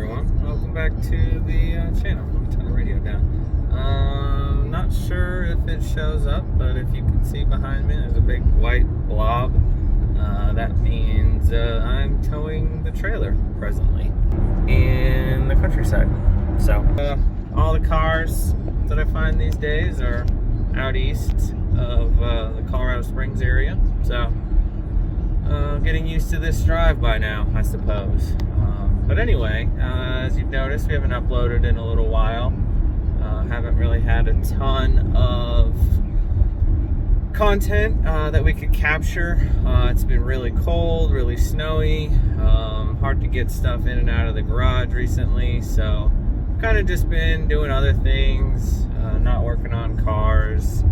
everyone, welcome back to the channel. Let me turn the radio down. Not sure if it shows up, but if you can see behind me, there's a big white blob. That means I'm towing the trailer presently in the countryside. So all the cars that I find these days are out east of the Colorado Springs area. So getting used to this drive by now, I suppose. But anyway, as you've noticed, we haven't uploaded in a little while. Haven't really had a ton of content that we could capture. It's been really cold, really snowy, hard to get stuff in and out of the garage recently, so kind of just been doing other things, not working on cars.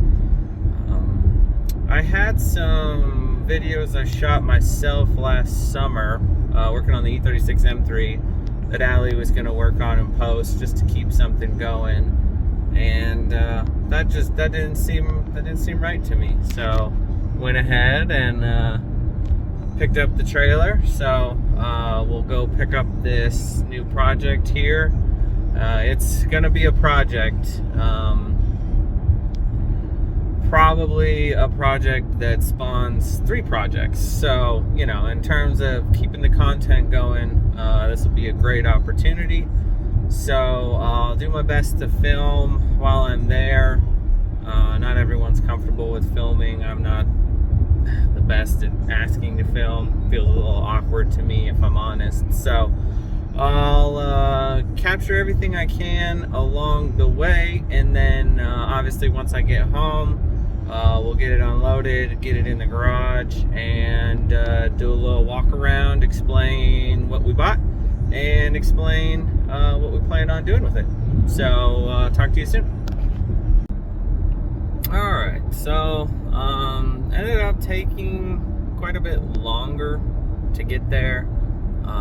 I had some videos I shot myself last summer, working on the E36 M3 that Allie was going to work on in post just to keep something going, and that didn't seem right to me. So went ahead and picked up the trailer. So we'll go pick up this new project here. It's going to be a project. Probably a project that spawns 3 projects. So, you know, in terms of keeping the content going, this will be a great opportunity. So I'll do my best to film while I'm there. Not everyone's comfortable with filming. I'm not the best at asking to film. Feels a little awkward to me, if I'm honest. So I'll capture everything I can along the way, and then obviously once I get home, we'll get it unloaded, get it in the garage, and do a little walk around, explain what we bought, and explain what we plan on doing with it. So talk to you soon. Alright, so ended up taking quite a bit longer to get there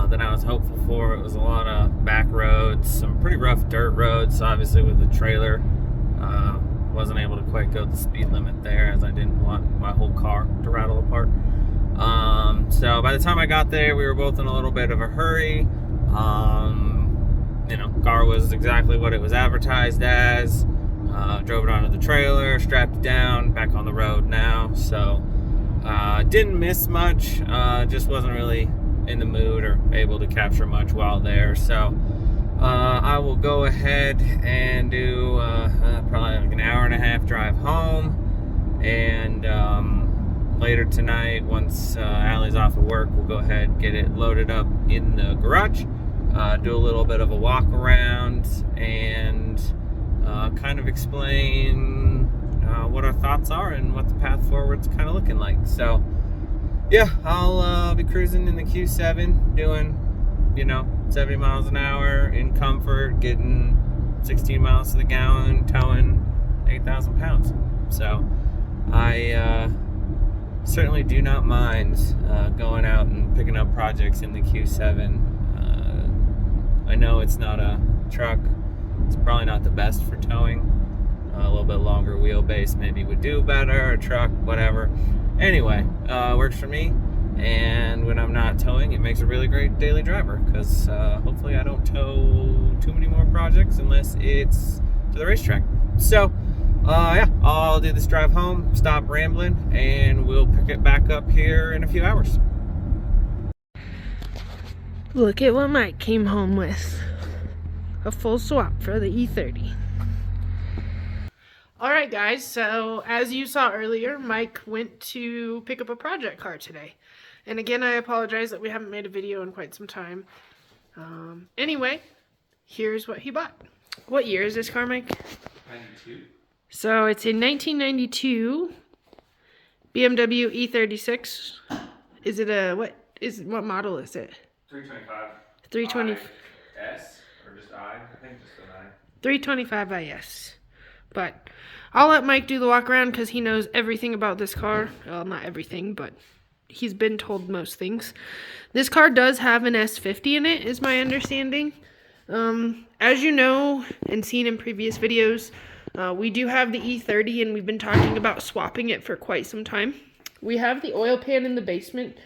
than I was hopeful for. It was a lot of back roads, some pretty rough dirt roads, obviously with the trailer. Wasn't able to quite go the speed limit there, as I didn't want my whole car to rattle apart. So by the time I got there, we were both in a little bit of a hurry. You know, car was exactly what it was advertised as. Drove it onto the trailer, strapped it down, back on the road now. So didn't miss much, just wasn't really in the mood or able to capture much while there. So I will go ahead and do probably like an hour and a half drive home, and later tonight, once Allie's off of work, we'll go ahead and get it loaded up in the garage, do a little bit of a walk around, and kind of explain what our thoughts are and what the path forward's kind of looking like. So yeah, I'll be cruising in the Q7, doing, you know, 70 miles an hour in comfort, getting 16 miles to the gallon, towing 8,000 pounds. So I certainly do not mind going out and picking up projects in the Q7. I know it's not a truck. It's probably not the best for towing. A little bit longer wheelbase maybe would do better, a truck, whatever. Anyway, works for me. And when I'm not towing, it makes a really great daily driver, because hopefully I don't tow too many more projects unless it's to the racetrack. So yeah, I'll do this drive home, stop rambling, and we'll pick it back up here in a few hours. Look at what Mike came home with. A full swap for the E30. Alright guys, so as you saw earlier, Mike went to pick up a project car today. And again, I apologize that we haven't made a video in quite some time. Anyway, here's what he bought. What year is this car, Mike? 92. So it's a 1992 BMW E36. Is it a, what model is it? 325. 320. S or just I think just an I. 325 IS. But I'll let Mike do the walk around because he knows everything about this car. Well, not everything, but he's been told most things. This car does have an S50 in it, is my understanding. As you know and seen in previous videos, we do have the E30, and we've been talking about swapping it for quite some time. We have the oil pan in the basement.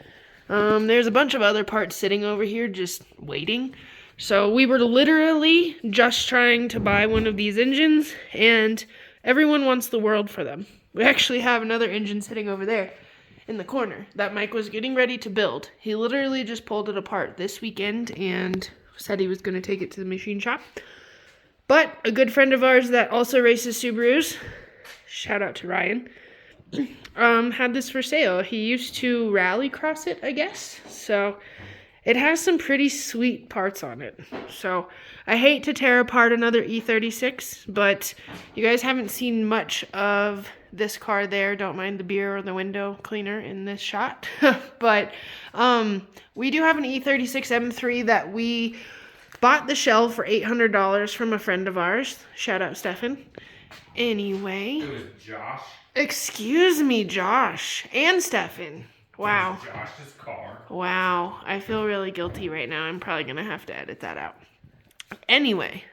There's a bunch of other parts sitting over here just waiting. So we were literally just trying to buy one of these engines, and everyone wants the world for them. We actually have another engine sitting over there in the corner that Mike was getting ready to build. He literally just pulled it apart this weekend and said he was going to take it to the machine shop. But a good friend of ours that also races Subarus, shout out to Ryan, had this for sale. He used to rally cross it, I guess. So it has some pretty sweet parts on it. So I hate to tear apart another E36, but you guys haven't seen much of this car there. Don't mind the beer or the window cleaner in this shot. But we do have an E36 M3 that we bought the shell for $800 from a friend of ours. Shout out Stefan. Anyway. It was Josh. Excuse me, Josh and Stefan. Wow. It was Josh's car. Wow. I feel really guilty right now. I'm probably going to have to edit that out. Anyway,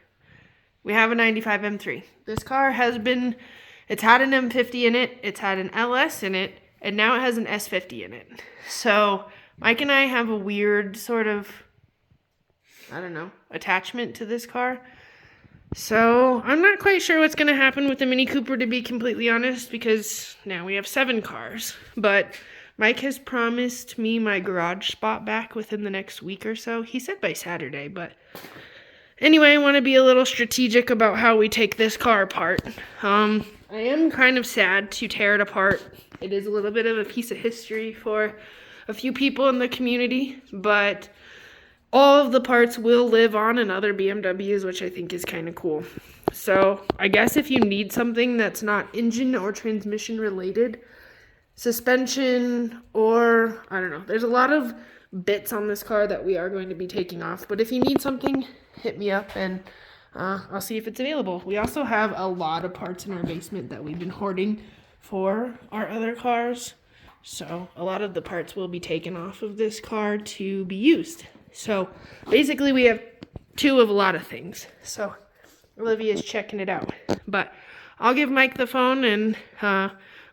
we have a 95 M3. This car has been, it's had an M50 in it, it's had an LS in it, and now it has an S50 in it. So Mike and I have a weird sort of, I don't know, attachment to this car. So I'm not quite sure what's going to happen with the Mini Cooper, to be completely honest, because now we have 7 cars. But Mike has promised me my garage spot back within the next week or so. He said by Saturday, but anyway, I want to be a little strategic about how we take this car apart. I am kind of sad to tear it apart. It is a little bit of a piece of history for a few people in the community, but all of the parts will live on in other BMWs, which I think is kind of cool. So I guess if you need something that's not engine or transmission related, suspension, or I don't know, there's a lot of bits on this car that we are going to be taking off. But if you need something, hit me up and I'll see if it's available. We also have a lot of parts in our basement that we've been hoarding for our other cars. So a lot of the parts will be taken off of this car to be used. So basically we have 2 of a lot of things. So Olivia's checking it out. But I'll give Mike the phone and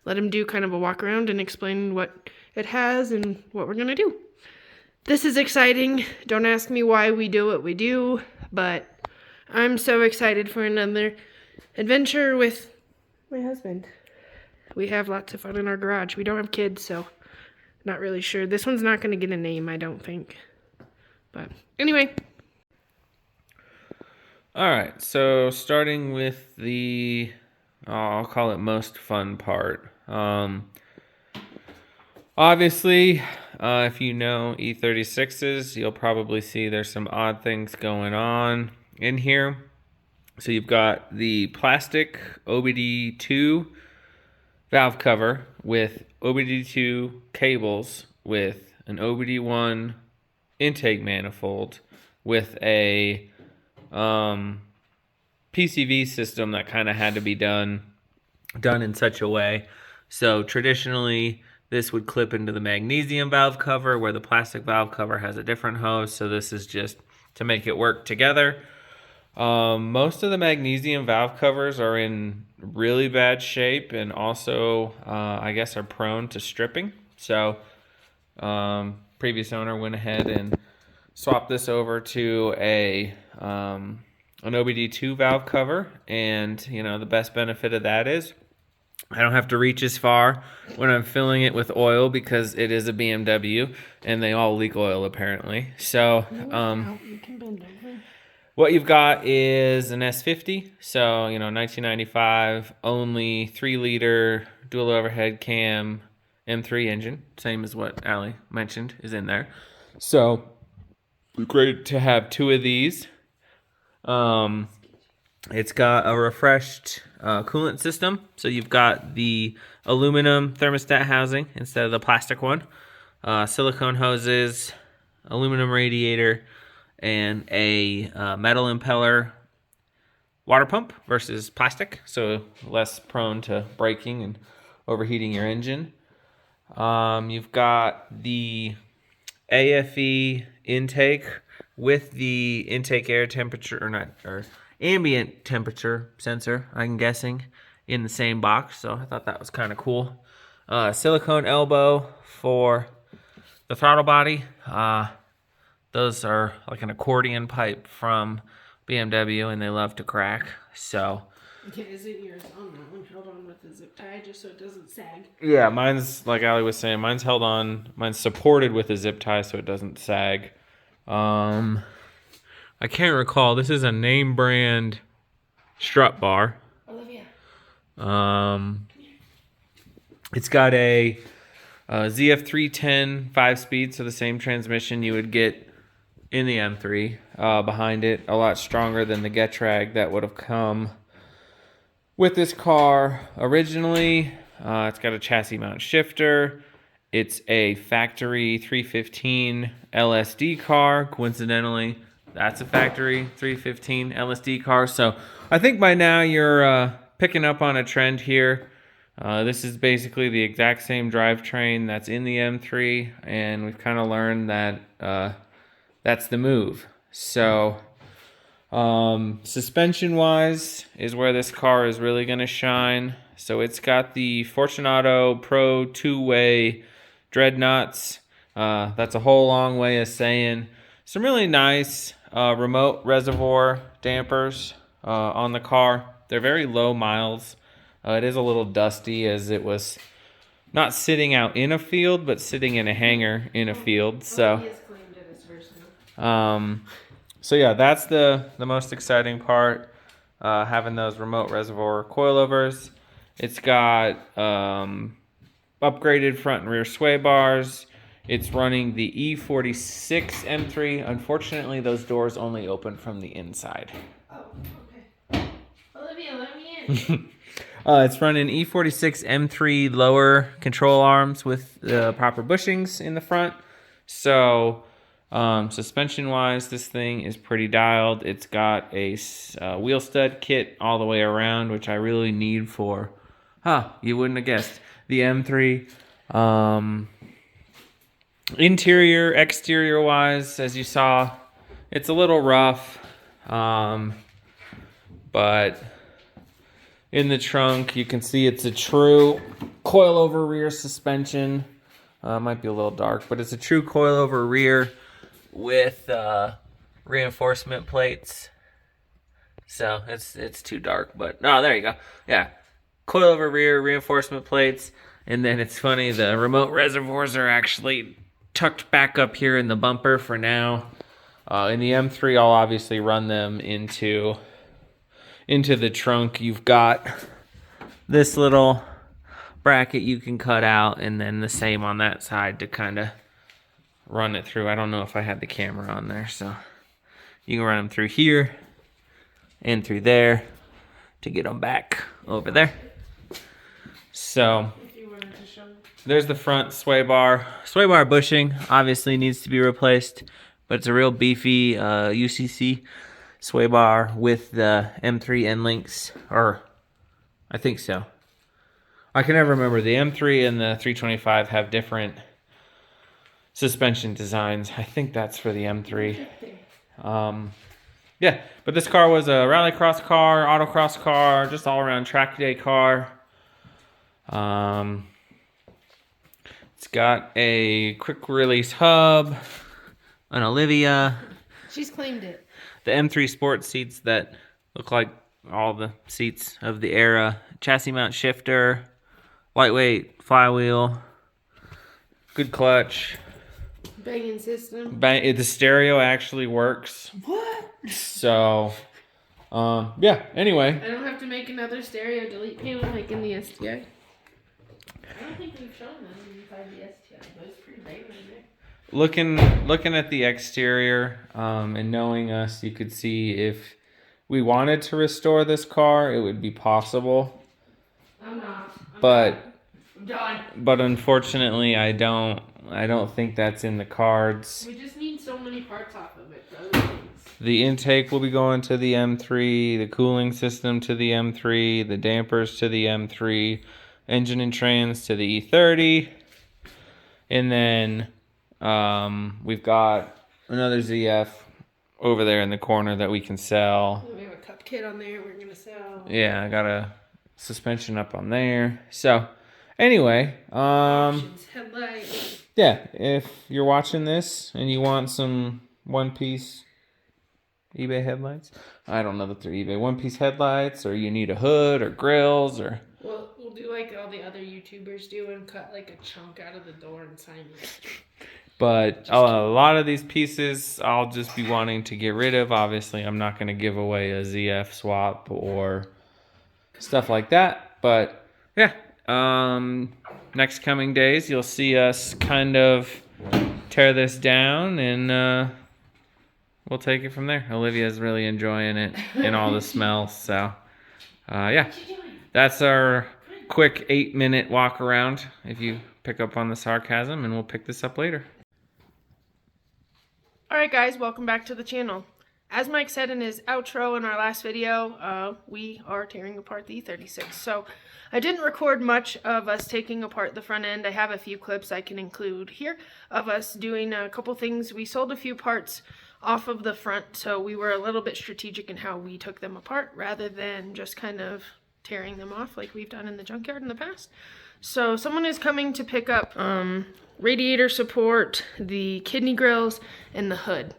let him do kind of a walk around and explain what it has and what we're going to do. This is exciting. Don't ask me why we do what we do, but I'm so excited for another adventure with my husband. We have lots of fun in our garage. We don't have kids, so not really sure. This one's not going to get a name, I don't think. But anyway. All right, so starting with the, I'll call it most fun part. Obviously, if you know E36s, you'll probably see there's some odd things going on in here. So you've got the plastic OBD2 valve cover with OBD2 cables with an OBD1 intake manifold with a PCV system that kind of had to be done in such a way. So traditionally, this would clip into the magnesium valve cover, where the plastic valve cover has a different hose. So this is just to make it work together. Most of the magnesium valve covers are in really bad shape and also, I guess, are prone to stripping. So previous owner went ahead and swapped this over to an OBD2 valve cover, and you know the best benefit of that is I don't have to reach as far when I'm filling it with oil, because it is a BMW and they all leak oil apparently. So You can bend over. what you've got is an S50, so you know 1995, only 3-liter dual overhead cam M3 engine, same as what Allie mentioned is in there. So great to have 2 of these. It's got a refreshed coolant system. So you've got the aluminum thermostat housing instead of the plastic one. Silicone hoses, aluminum radiator, and a metal impeller water pump versus plastic. So less prone to breaking and overheating your engine. You've got the AFE intake with the intake air temperature, or ambient temperature sensor, I'm guessing, in the same box. So I thought that was kind of cool. Silicone elbow for the throttle body. Those are like an accordion pipe from BMW, and they love to crack. So Okay, is it yours on that one? Held on with a zip tie just so it doesn't sag. yeah, mine's like Ali was saying. Mine's held on. Mine's supported with a zip tie so it doesn't sag. I can't recall. This is a name brand strut bar. Olivia. It's got a ZF310 5-speed, so the same transmission you would get in the M3. Behind it, a lot stronger than the Getrag that would have come with this car originally. It's got a chassis mount shifter. It's a factory 315 LSD car. Coincidentally, that's a factory 315 LSD car. So I think by now you're picking up on a trend here. This is basically the exact same drivetrain that's in the M3, and we've kind of learned that that's the move. So suspension-wise is where this car is really going to shine. So it's got the Fortunato Pro 2-way dreadnoughts. That's a whole long way of saying some really nice remote reservoir dampers on the car. They're very low miles. It is a little dusty as it was not sitting out in a field, but sitting in a hangar in a field. So, so yeah, that's the most exciting part, having those remote reservoir coilovers. It's got upgraded front and rear sway bars. It's running the E36 M3. Unfortunately, those doors only open from the inside. Oh, okay. Olivia, let me in. It's running E46 M3 lower control arms with the proper bushings in the front. So suspension-wise, this thing is pretty dialed. It's got a wheel stud kit all the way around, which I really need for, you wouldn't have guessed, the M3. Interior, exterior-wise, as you saw, it's a little rough, but in the trunk, you can see it's a true coilover rear suspension. Might be a little dark, but it's a true coilover rear with reinforcement plates. So it's too dark, but no, there you go. Yeah, coilover rear, reinforcement plates, and then it's funny, the remote reservoirs are actually tucked back up here in the bumper for now. In the M3, I'll obviously run them into the trunk. You've got this little bracket you can cut out, and then the same on that side to kind of run it through. I don't know if I had the camera on there, so you can run them through here and through there to get them back over there. So there's the front sway bar. Sway bar bushing obviously needs to be replaced, but it's a real beefy UCC sway bar with the M3 end links, or I think so. I can never remember. The M3 and the 325 have different suspension designs. I think that's for the M3. Yeah, but this car was a rallycross car, autocross car, just all around track day car. It's got a quick release hub, an Olivia. She's claimed it. The M3 Sport seats that look like all the seats of the era. Chassis mount shifter, lightweight flywheel, good clutch. Banging system. The stereo actually works. What? So, yeah, anyway. I don't have to make another stereo delete panel like in the STI. I don't think we've shown them inside the STI, but it's pretty big in there. Looking at the exterior, and knowing us, you could see if we wanted to restore this car, it would be possible. I'm not. I'm done. But unfortunately, I don't think that's in the cards. We just need so many parts off of it for other things. The intake will be going to the M3, the cooling system to the M3, the dampers to the M3, engine and trans to the E30, and then we've got another ZF over there in the corner that we can sell. We have a cup kit on there we're gonna sell. Yeah, I got a suspension up on there. So anyway, Options, headlights. yeah, if you're watching this and you want some one-piece eBay headlights. I don't know that they're eBay one-piece headlights, or you need a hood or grills, or... We'll do like all the other YouTubers do and cut like a chunk out of the door and sign it. But a lot of these pieces I'll just be wanting to get rid of. Obviously, I'm not going to give away a ZF swap or stuff like that. But yeah, next coming days, you'll see us kind of tear this down, and we'll take it from there. Olivia's really enjoying it and all the smells. So yeah, that's our quick 8-minute walk around, if you pick up on the sarcasm, and we'll pick this up later. Alright guys, welcome back to the channel. As Mike said in his outro in our last video, we are tearing apart the E36. So I didn't record much of us taking apart the front end. I have a few clips I can include here of us doing a couple things. We sold a few parts off of the front, so we were a little bit strategic in how we took them apart rather than just kind of tearing them off like we've done in the junkyard in the past. So someone is coming to pick up radiator support, the kidney grills, and the hood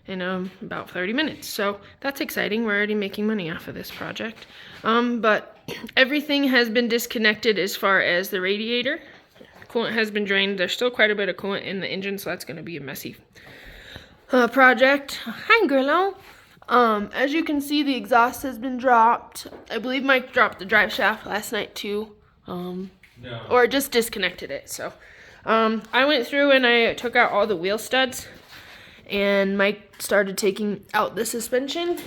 in about 30 minutes. So that's exciting. We're already making money off of this project. But everything has been disconnected as far as the radiator. Coolant has been drained. There's still quite a bit of coolant in the engine, so that's going to be a messy project. Hi, Grillo. As you can see, the exhaust has been dropped. I believe Mike dropped the drive shaft last night too. No. Or just disconnected it. So I went through and I took out all the wheel studs, and Mike started taking out the suspension.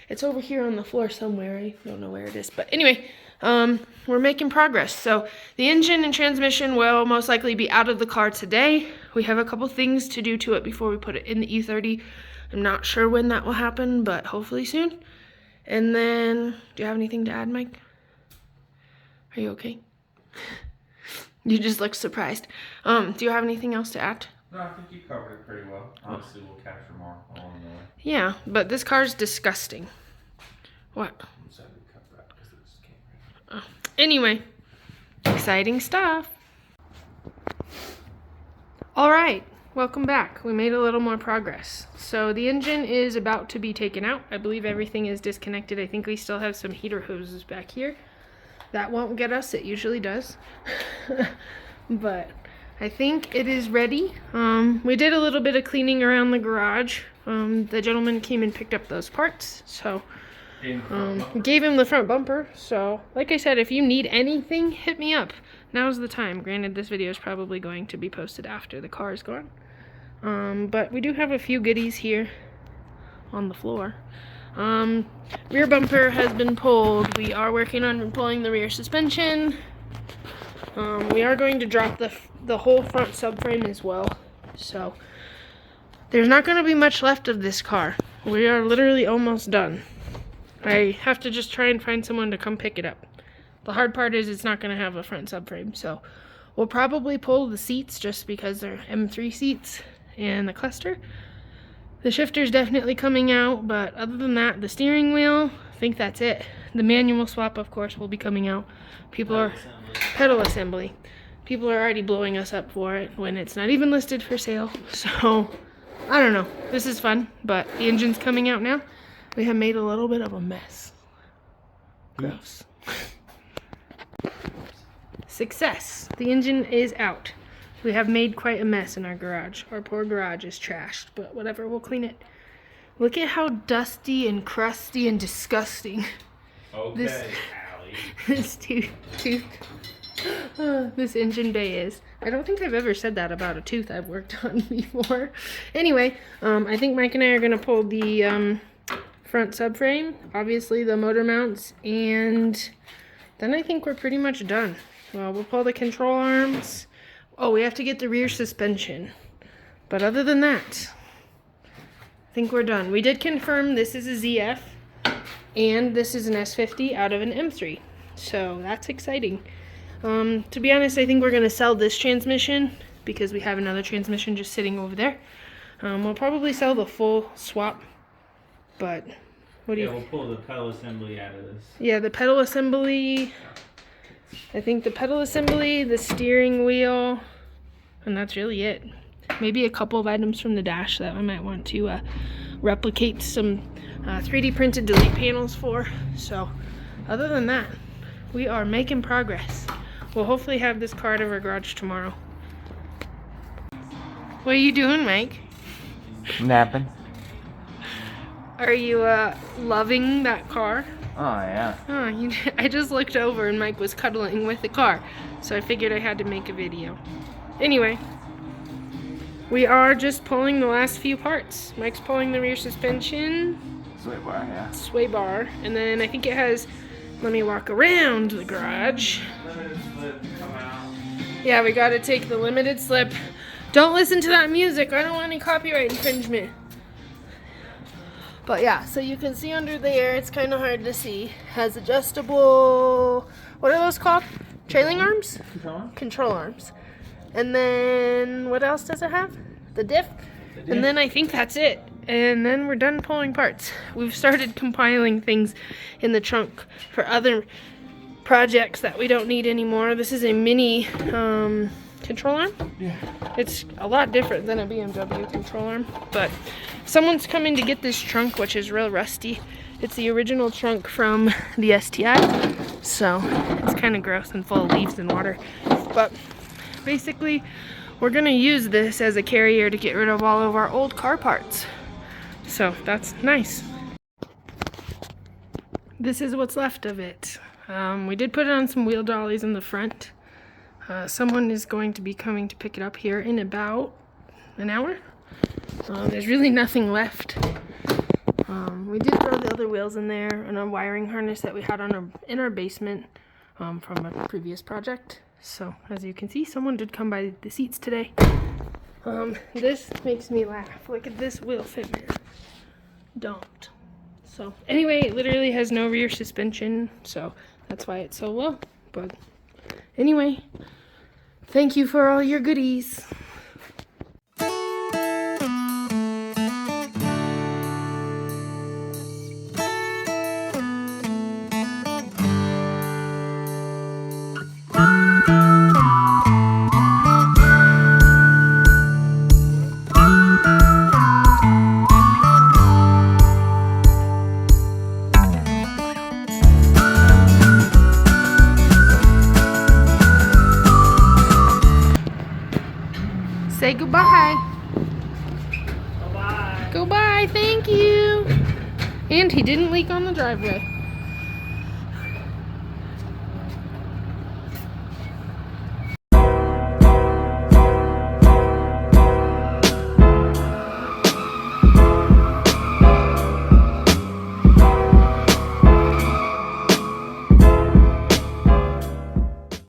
It's over here on the floor somewhere. I don't know where it is, but anyway, we're making progress. So the engine and transmission will most likely be out of the car today. We have a couple things to do to it before we put it in the E30. I'm not sure when that will happen, but hopefully soon. And then, do you have anything to add, Mike? Are you okay? You just look surprised. Do you have anything else to add? No, I think you covered it pretty well. Obviously, we'll capture more along the way. Yeah, but this car's disgusting. What? I'm sorry we cut that because it just came right. Anyway, exciting stuff. All right, welcome back. We made a little more progress. So the engine is about to be taken out. I believe everything is disconnected. I think we still have some heater hoses back here. That won't get us. It usually does. But I think it is ready. We did a little bit of cleaning around the garage. The gentleman came and picked up those parts. So gave him the front bumper. So like I said, if you need anything, hit me up. Now's the time. Granted, this video is probably going to be posted after the car is gone. But we do have a few goodies here on the floor. Rear bumper has been pulled. We are working on pulling the rear suspension. We are going to drop the whole front subframe as well. So there's not going to be much left of this car. We are literally almost done. I have to just try and find someone to come pick it up. The hard part is it's not going to have a front subframe. So we'll probably pull the seats just because they're M3 seats and the cluster. The shifter's definitely coming out, but other than that, the steering wheel, I think that's it. The manual swap, of course, will be coming out. Pedal assembly. People are already blowing us up for it when it's not even listed for sale. So, I don't know. This is fun, but the engine's coming out now. We have made a little bit of a mess. Gross. Success. The engine is out. We have made quite a mess in our garage. Our poor garage is trashed, but whatever, we'll clean it. Look at how dusty and crusty and disgusting this this engine bay is. I don't think I've ever said that about a tooth I've worked on before. Anyway, I think Mike and I are going to pull the front subframe, obviously the motor mounts, and then I think we're pretty much done. Well, we'll pull the control arms. Oh, we have to get the rear suspension. But other than that, I think we're done. We did confirm this is a ZF and this is an S50 out of an M3. So that's exciting. To be honest, I think we're going to sell this transmission because we have another transmission just sitting over there. We'll probably sell the full swap. But what do you... Yeah, we'll pull the pedal assembly out of this. Yeah, the pedal assembly... I think the pedal assembly, the steering wheel, and that's really it. maybe a couple of items from the dash that I might want to replicate some 3D printed delete panels for. So other than that, we are making progress. We'll hopefully have this car out of our garage tomorrow. What are you doing, Mike? Napping. Are you loving that car? Oh, yeah. Oh, I just looked over and Mike was cuddling with the car, so I figured I had to make a video. Anyway, we are just pulling the last few parts. Mike's pulling the rear suspension. Sway bar, yeah. Sway bar, and then I think it has, let me walk around the garage. Limited slip come out. Yeah, we gotta take the limited slip. Don't listen to that music, I don't want any copyright infringement. But yeah, so you can see under there, it's kind of hard to see. Has adjustable, what are those called? Trailing arms? Control arms. And then, what else does it have? The diff? And then I think that's it. And then we're done pulling parts. We've started compiling things in the trunk for other projects that we don't need anymore. This is a mini control arm. Yeah. It's a lot different than a BMW control arm, but someone's coming to get this trunk, which is real rusty. It's the original trunk from the STI, so it's kind of gross and full of leaves and water. But basically, we're gonna use this as a carrier to get rid of all of our old car parts. So that's nice. This is what's left of it. We did put it on some wheel dollies in the front. Someone is going to be coming to pick it up here in about an hour. There's really nothing left. We did throw the other wheels in there and a wiring harness that we had on in our basement from a previous project. So as you can see, someone did come by the seats today. This makes me laugh. Look at this wheel fitment. Don't. So anyway, it literally has no rear suspension, so that's why it's so low. But anyway, thank you for all your goodies. Say goodbye. Bye-bye. Goodbye, thank you. And he didn't leak on the driveway.